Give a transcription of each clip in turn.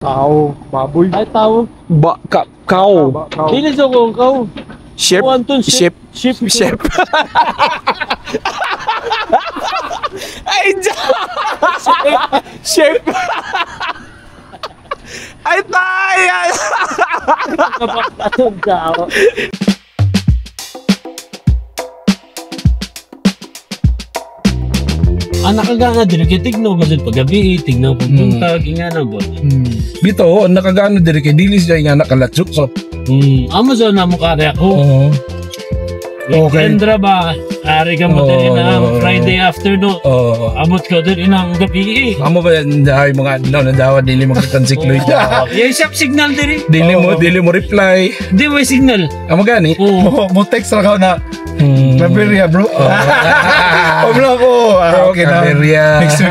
Tao, baboy. Ay, tao. Cow. Dili sa kong kau. Sheep. Anton, Sheep. Sheep. Sheep. Ay, sheep. Ay, tayo. Kapagtatong tao. Anak ka nga din, kaya tignan mo dyan paggabi, tignan pagpunta, ingana ba? Bito, nakagano diri kay dili siya nga nakalatsuk so. Amazon na mo kare ako. Oo. Okay. Kendra ba? Ari ka mo din na Friday afternoon. Oo. Amot ka din inang gabi. Amo ba yan dahil mga adlaw na dawa dili makitan si Chloe dya. Yung siyap signal diri. Dili mo reply. Di may signal. Amo gani? Mo text ra ka na. Laberia bro. Oblo ko. Okay na. Next week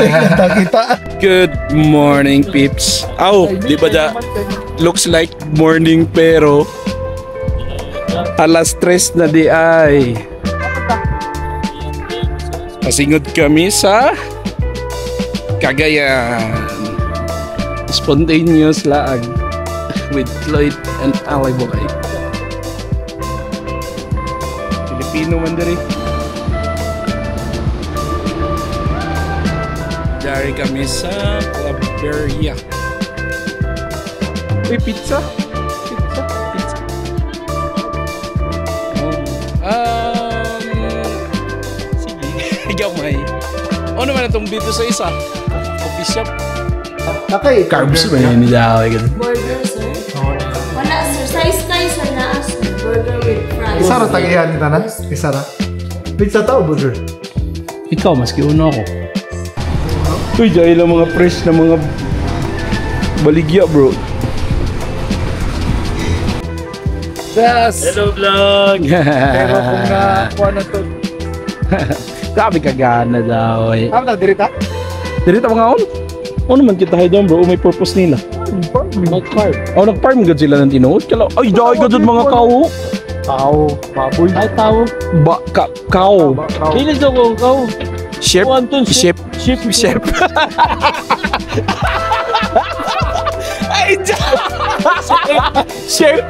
na kita. Good morning, peeps. Di ba da? Looks like morning pero alas 3 na di ay. Pasingod kami sa Cagayan. Spontaneous laag with Lloyd and Aliboy. Filipino man diri. Dari kami sa Claveria. Uy, pizza. Sige. Ikaw may. Ano naman itong dito sa isa? Coffee shop. Nakay. Carbs ba yun nila? Burger, sir. Wala, sir. Size sir na burger with fries. Isa ra tagihan ni tanan. Isa ra. Pizza tao burger. Ikaw, maski uno ako. Uy, dahil ang mga fresh na mga baligya, bro. Yes! Hello vlog. Pero kung nakuha na to. Grabe kagana daw eh. Ano na, dirita? Dirita mga on? Ano naman kita kayo doon bro? May purpose nila. Mag-farm. Oh, nag-farm gad sila ng tinuod. Ay, dahil gad mga kao. Tao, baboy. Ay, tao. Cow. Dili sa kong kau. Sheep. Anton, Sheep. Sheep. Ay, sheep.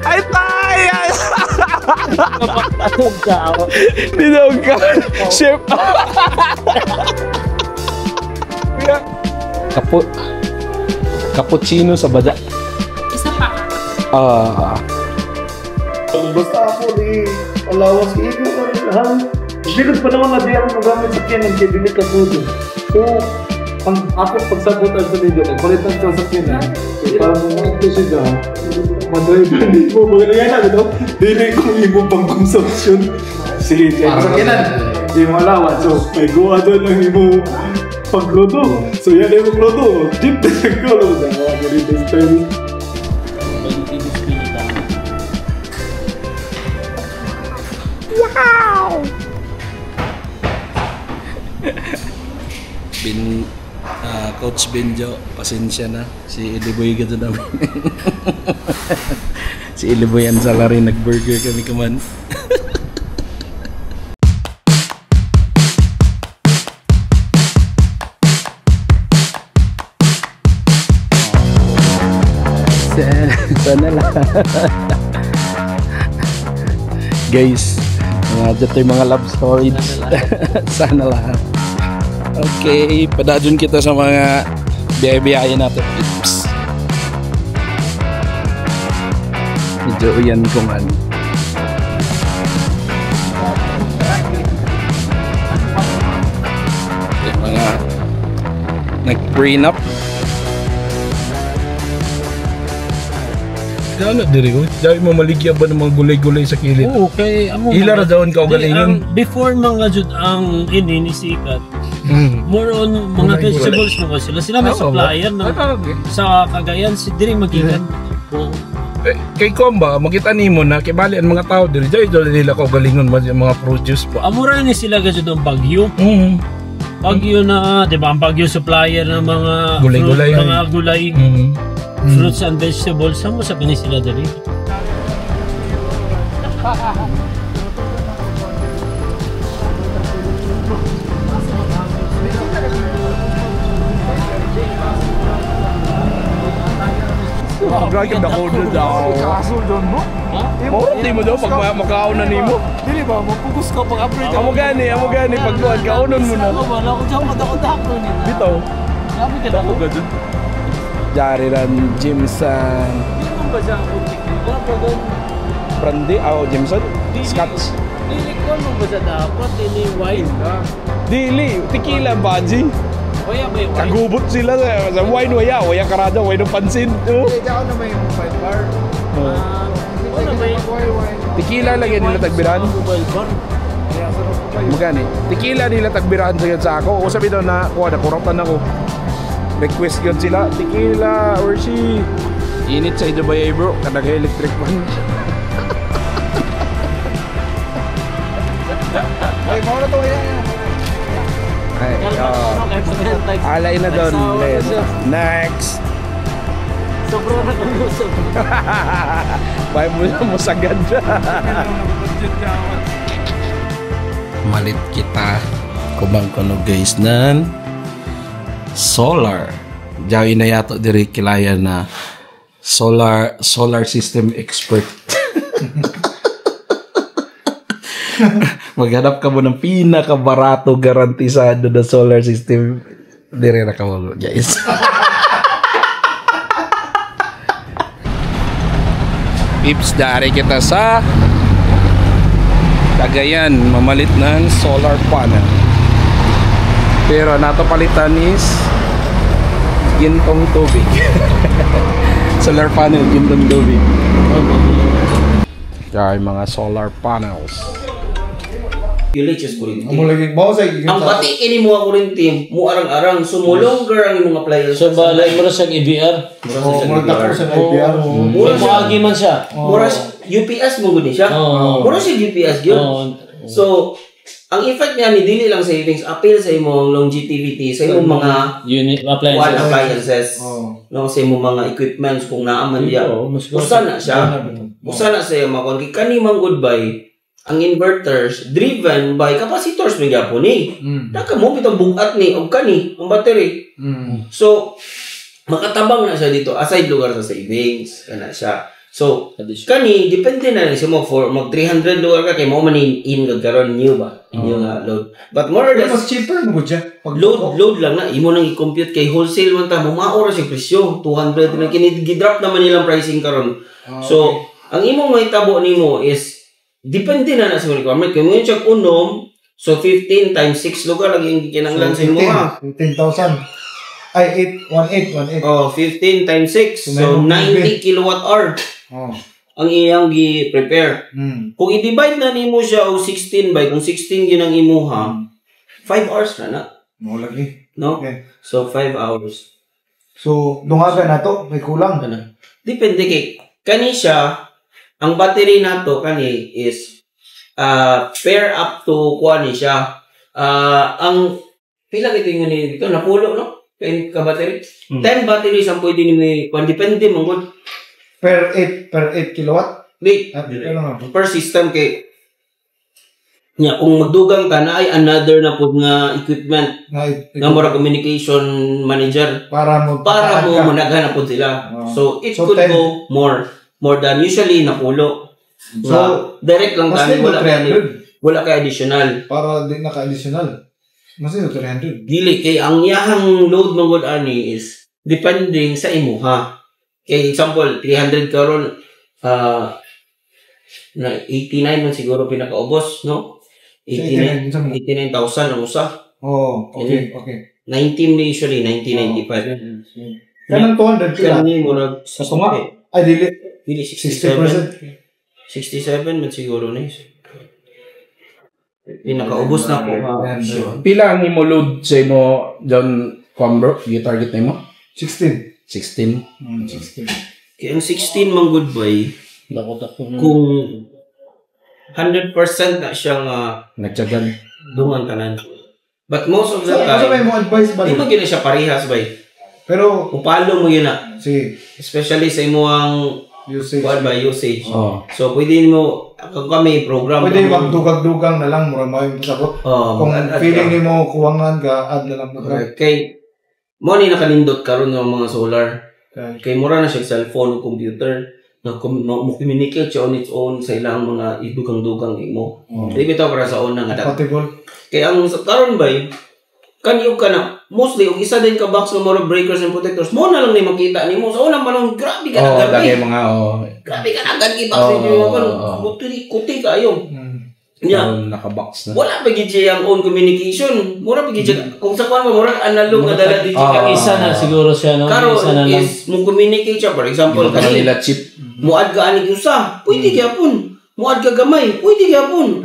Ay, tayo. Kapagtatong tao. Dinaw ka. Sheep. Cappuccino sa bada. Isa pa. Basta ako di alawas ibo ka rin lahat. Bilog pa naman na di ako magamit sa kinan kaya bilit ka po dun. So, ang ako pagsabot ang sanidyo, nagpalitan ka sa kinan. Kaya parang mga ito siya, madriver di mo. Maganda yan na, ito. Dili kong imo pang consumption. Sige, sa kinan. Di mo alawan. So, may goa doon ang imo paglodo. So, yan yung paglodo. Jeep na nagkolo. Mga ganito style. Coach Benjo, pasensya na. Si Iliboy gado namin. Si Iliboy ang salary, nag-burger kami kaman. Sana lang. Guys, mga love stories. Sana lang. Okay, padadun kita sa mga biyaya-biyaya natin. Oops. Medyo yan kung ano. Yung mga nag-prenup. Ano diri ko? Dahil mo maligya ba ng mga gulay-gulay sa kilid? Oo, kay amo. Ila ra daon ka galingon. Before mga jud ang inisikat. More on mga vegetables mo sila. Sila may supplier ng sa Cagayan si diri magikan. Oo. Kay Komba, makita nimo na kibali ang mga tao diri dahil nila ko galingon mga produce po. Amura ni sila gajud ng Bagyo. Bagyo na, 'di ba? Ang Bagyo supplier ng mga gulay-gulay. Mga gulay. Fruits and vegetables, saan mo sa sila dali? Grabe na ko doon daw. Kasul doon mo? Ha? Moro di mo daw pag makaon na nimo. Dili ba, magpugus ka pag-upgrade. Amo gani pagkuan kaunon mo na. Wala ko dyan madako-dako niya. Bitaw. Sabi ka na. Gadyo. Jari ran Jameson. Hindi mo ba siya ang utik? Wala ba doon? Brandy, Jameson. Scotch. Dili ko mo ba siya dapat? Ini wine ka. Dili, tequila baji. Kaya ba yung wine? Kagubot sila sa wine waya karada, wine ng pansin. Hindi ako na may mobile bar. Wala ba yung Tequila lang yan nila tagbiran. mobile bar? Magani. Tequila nila tagbiran sa ako. O sabi daw na, kuha na kurotan ako. Request yun sila, tequila or si init sa Dubai bro, kanag electric man. Ay, mauna to yan. Ay, alay na doon. Next. Sobrang nakalusog. Bay mo sagad. Malit kita kubang kono guys nan solar. Jawi na yato diri kilaya na solar system expert. Maghanap ka mo ng pinakabarato garantisado na solar system. Dire na ka mo guys. Ips dari kita sa Cagayan mamalit ng solar panel. Pero nato palitan is gintong tubig. Solar panel gintong tubig. Kaya mga solar panels. Piliches kurinti. Amo lagi mo sa gigit. Ang bati ini mo kurinti, mo arang-arang sumulongger ang imong appliances. So balay mo na sa EBR. Mura ta ko sa IBR. Mura mo agi man siya. Mura UPS mo gud ni siya. Mura si UPS gyud. So ang effect niya ni dili lang savings, appeal sa imong longevity sa imong mga Unit one appliances. appliances. No sa imong mga equipments kung naaman diya. Usa na siya. Usa na sa mga kani man goodbye. Ang inverters driven by capacitors may gyapon ni. Naka mo bitong bugat ni og kani ang battery. So makatabang na siya dito aside lugar sa savings kana siya. So kani depende na siya mo for mag 300 lugar ka kay mo man in karon new ba new nga load. But more or less Mas cheaper mo siya. load lang na imo nang i-compute kay wholesale man ta mo maora siya presyo 200 na kini gidrop naman nilang pricing karon. So ang imong mahitabo nimo is depende na sa requirement. Kung mo yung check unom, so 15 times 6 lugar lang yung kinanglan sa imo ha. 15,000. Ay, 18. Oh, 15 times 6. So 90 kilowatt hour. Ang iyang gi-prepare. Kung i-divide na nimo siya og 16 by kung 16 yun ang imuha, 5 hours na. Mo lagi. No? Okay. So 5 hours. So, dungagan na to, may kulang. Depende kay kani siya. Ang battery nato kani is pair up to kuan ni siya. Ang pila gito yung ni dito napulo no? Kay ka battery. 10 batteries ang pwede ni kuan depende man gud. Per 8 kilowatt. Wait, Ano per system kay nya kung magdugang ka na ay another na pud nga equipment nga mura communication manager para mo managhan na pud sila. So it could 10. go more than usually napulo. So, direct lang mas tani nito wala kay additional. para di naka-additional. Mas nito 300. Dili kay ang iyahang load man gud ani is depending sa imuha. Kay example 300 karon na 89 man siguro pinakaubos no. 89,000 ang usa. Oh, okay. 19 usually 1995. Kanang 200 kila. Kani murag Sa tunga. Ay, dili 67. 67 man siguro na yun. Pinakaubos na po. Pila ang imo load sa imo John Kwambro? Gi-target nimo? 16. 16. Kaya ang 16 man good boy, kung 100% na siyang Nagtiyagan. dungan tanan. But most of the Ano may time, mo advice ba? di mo gina siya parehas bay. Pero, Upalo mo yun na. sige, Especially sa imuang usage. usage. Oh. So pwede mo, kung kami program. Pwede magdugang-dugang na lang, mura mo yung pasabot. Kung feeling ni mo kuwangan ka, add na lang na. Kay mo ni nakalindot karon ng mga solar. Kay mura na siya cellphone o computer. Mo communicate siya on its own sa ilang mga idugang-dugang imo. Di bitaw para sa una nga kaya ang karon bay kaniyog ka na mostly og isa din ka box ng mga breakers and protectors mo na lang ni makita nimo sa unang panahon grabe ka na gabi mga grabe ka na gabi box niyo kuti kayo naka-box na wala pa gid siya ang own communication mura pa gid siya kung sa kuan mura analog na dala digital isa na siguro siya no isa na lang mo communicate siya for example kasi nila chip muad ka ani usa pwede gyapon muad ka gamay pwede gyapon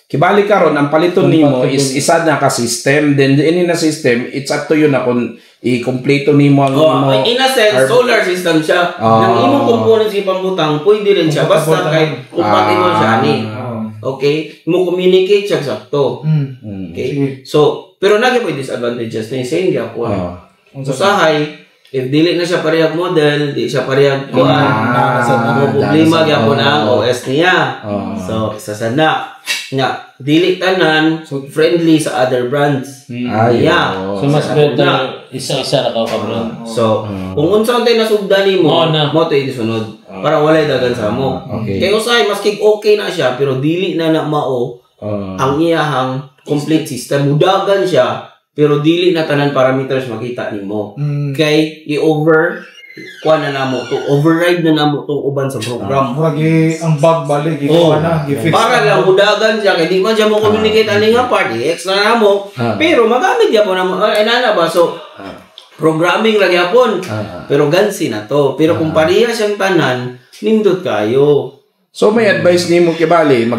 kibali karon ang paliton nimo is isa na ka system then ini na system it's up to you na kung i-kompleto nimo ang in a sense solar system siya nang imong components ipambutang pwede rin siya basta kay compatible siya ani okay mo communicate siya sakto okay so pero nagay po disadvantages na same gyapon usahay if dili na siya parehag model, di siya parehag kuan, problema gyapon ang OS niya. So, isa sana nga dili tanan friendly sa other brands. So mas better isa-isa ra ka brand. So, kung unsa tay nasugdan nimo, mo tay isunod para walay dagan sa mo. Kay usay maski okay na siya pero dili na mao ang iyahang complete system. Mudagan siya pero dili na tanan parameters makita nimo. Kay kuan na namo to override na namo to uban sa program. Ang bug balik i-fix. Para lang mudagan siya kay di man siya mo communicate ani nga part extra namo. Pero magamit gyapon namo ana ba so programming lang gyapon. Pero gansi na to. Pero kung pareha siyang tanan nindot kayo. So may advice nimo kibali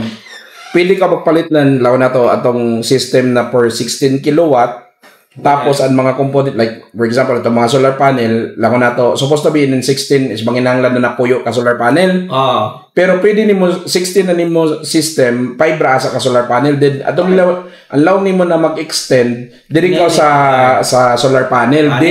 pwede ka magpalit ng law na to atong system na for 16 kilowatt tapos ang mga component like for example itong mga solar panel lang na to supposed to be in 16 is manginanglan na napuyo ka solar panel pero pwede nimo 16 na nimo system 5 ra sa ka solar panel then atong allow nimo na mag-extend diri ka sa solar panel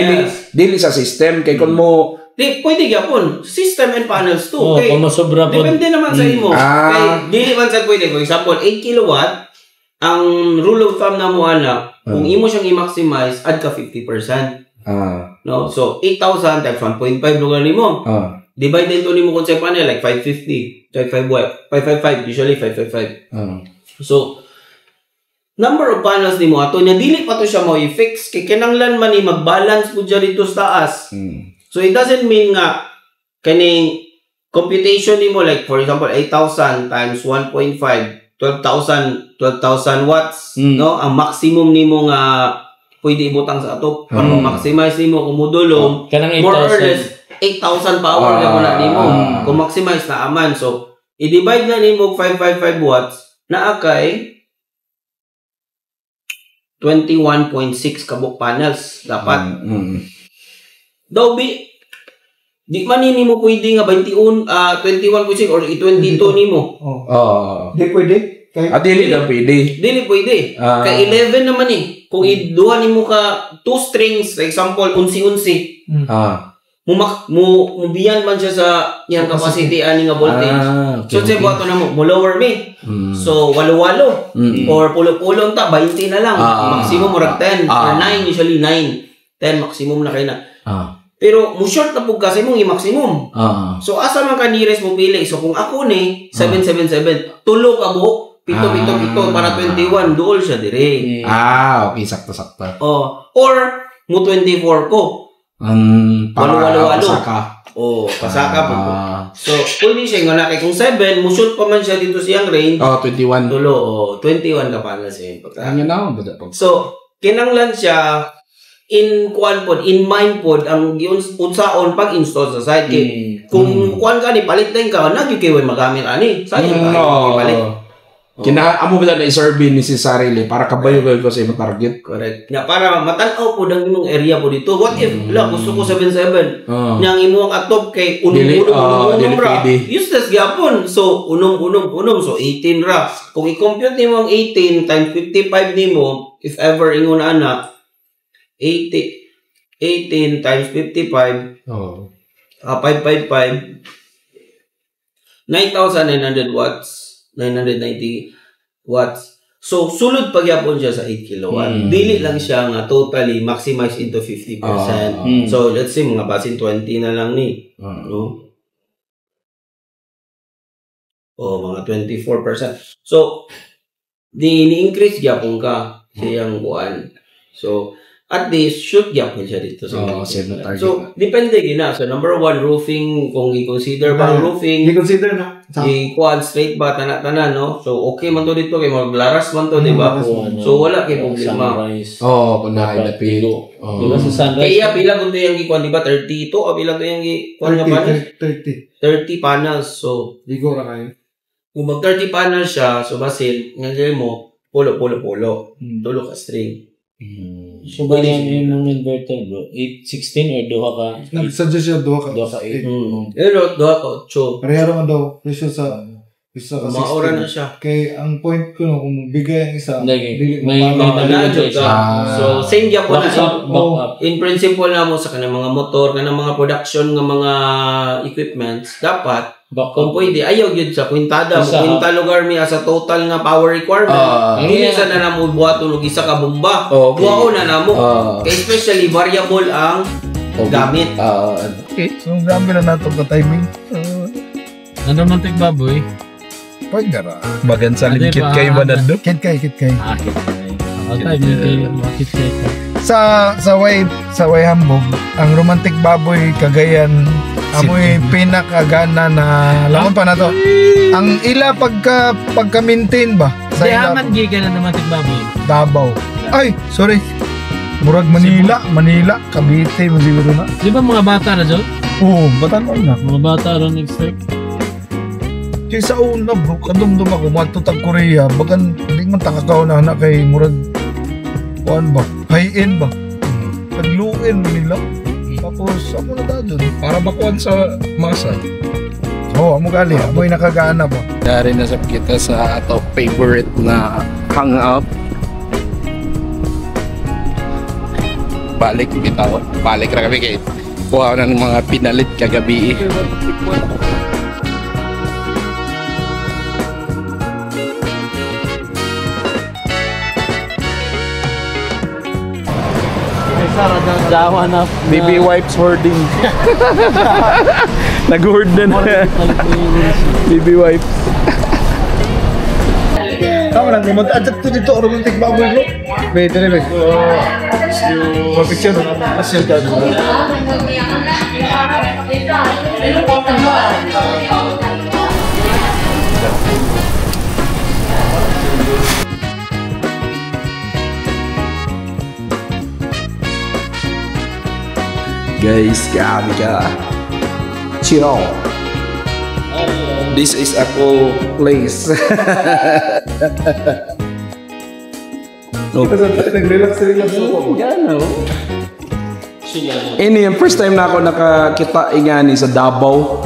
dili sa system kay kun mo pwede gyapon system and panels too kung masobra po depende naman sa imo kay dili man sa pwede for example 8 kilowatt ang rule of thumb na mo ana kung imo siyang i-maximize add ka 50% no so 8,000 times 1.5 lugar nimo divide into nimo kung sa panel like 550 555 usually 555 so number of panels nimo ato nya dili pa to siya mo i-fix kay kinanglan man ni mag-balance pud siya dito sa taas so it doesn't mean nga kaning computation nimo like for example 8,000 times 1.5 12,000 watts no ang maximum nimo nga pwede ibutang sa ato para maximize nimo kung modulo more or less 8,000 power na muna nimo kung maximize na aman so i-divide na nimo 555 watts na akay 21.6 kabuk panels dapat daw di man nimo pwede nga 21.6 or 22 nimo. Di pwede. Dili lang pwede. Dili pwede. Kay 11 naman kung iduha nimo ka 2 strings, for example, 11. Mo biyan man siya sa yang capacity ani nga voltage. So say buhaton na mo lower me. So 8 or pulo-pulo ta 20 na lang. Maximum murag 10 or 9 usually 9. 10 maximum na kay na. Pero mo short na pug kasi mong i-maximum. So asa man ka nearest mo pili. So kung ako ni 777, tulo ka buhok, pito para 21 duol siya dire. Okay, sakto. Or mo 24 ko. Para pasaka. Pasaka po. So pwede siya nga kay kung 7, mo short pa man siya dito siyang range. 21. Tulo 21 ka pa na siya. So kinanglan siya in mind pod ang unsaon pag install sa site kay kung kuan ka ni palit din ka nagyo kay magamit ani sayang ka palit amo ba na i-survey ni si sarili para kabayo ko sa imong target correct nga para matan-aw pod ang imong area po dito what if gusto ko 77 nang imong atop kay unong ra useless gyapon so unong so 18 ra kung i-compute nimo ang 18 times 55 nimo if ever ingon ana 18 times 55 555 9,900 watts 990 watts So, sulod pagyapon siya sa 8 kilowatt. Dili lang siya nga totally maximize into 50%. So, let's say, mga basin 20 na lang ni. No? O, mga 24%. So, ni-increase gyapon ka siyang kuan. So, at least, shoot gyapon siya dito sa So, depende gina. So, number 1, roofing, kung i-consider ba roofing, i-consider na. i-kuan straight ba, tanan-tanan, no? So, okay man to dito, kay maglaras man to, di ba? So, wala kay problema. Kung nailapilo. Diba sa sunrise? Kaya, pila kung to yung ikuan, di ba? 32 o pila to yung ikuan nga panels? 30 panels. So, Ligo ra kayo. kung mag 30 panels siya, so basin, ngayon mo, pulo. Tulo ka string. So, ba yung inverter, bro? 816 or duha ka? Nag-suggest siya 2 ka. 8. Pero, doha ka 8. Pareha naman daw. Presyo sa isa ka 16. Maura na siya. Kay ang point ko no, kung bigay ang isa, May Manadyo ka. So, same gya po na siya. Back up. In principle na mo sa kanang mga motor, kanang mga production ng mga equipments, dapat, kung pwede, ayaw yun sa kwintada mo. Kwinta lugar mi sa total nga power requirement. Hindi sa na namo buhat tulog isa ka bomba. Buhaw na namo. Kaya especially variable ang gamit. okay. So, grabe na nato ka timing. Ano man tig baboy? Pagdara. Magan sa lingkit kay Manado. Kit kay. Timing kayo. Makit kayo. Sa way hambog, ang romantic baboy Cagayan amoy pinakagana na laman pa na to. Ang ila pagka-maintain ba? Sa ila Haman giga na naman tig baboy. Davao. Ay, sorry. Murag Manila, Cavite mo siguro na. Di ba mga bata na dyan? Oo, batanon na. Mga bata ron expect. Kaya sa una bro, kadumdum ako, matutag Korea, bagan, hindi man takakaw na anak kay murag, kuan ba, high-end ba? Nagluin nila. Tapos, ako na doon. Para bakuan sa masa. Oo, amo gali, amoy nakagana ba? Dari na sa kita sa ato favorite na hangout. Balik bitaw. Balik ra kami kay kuha na ng mga pinalit kagabi. Jawa na. Baby wipes hoarding. Nag-hoard na Baby wipes. Tama lang, mag-adjust to dito, romantic baboy bro. Pwede rin eh. For picture, asyal ka doon. Guys, kami ka. Chiro. This is a cool place. Nag-relax ako. Ini yung first time na ako nakakita ingani sa Davao.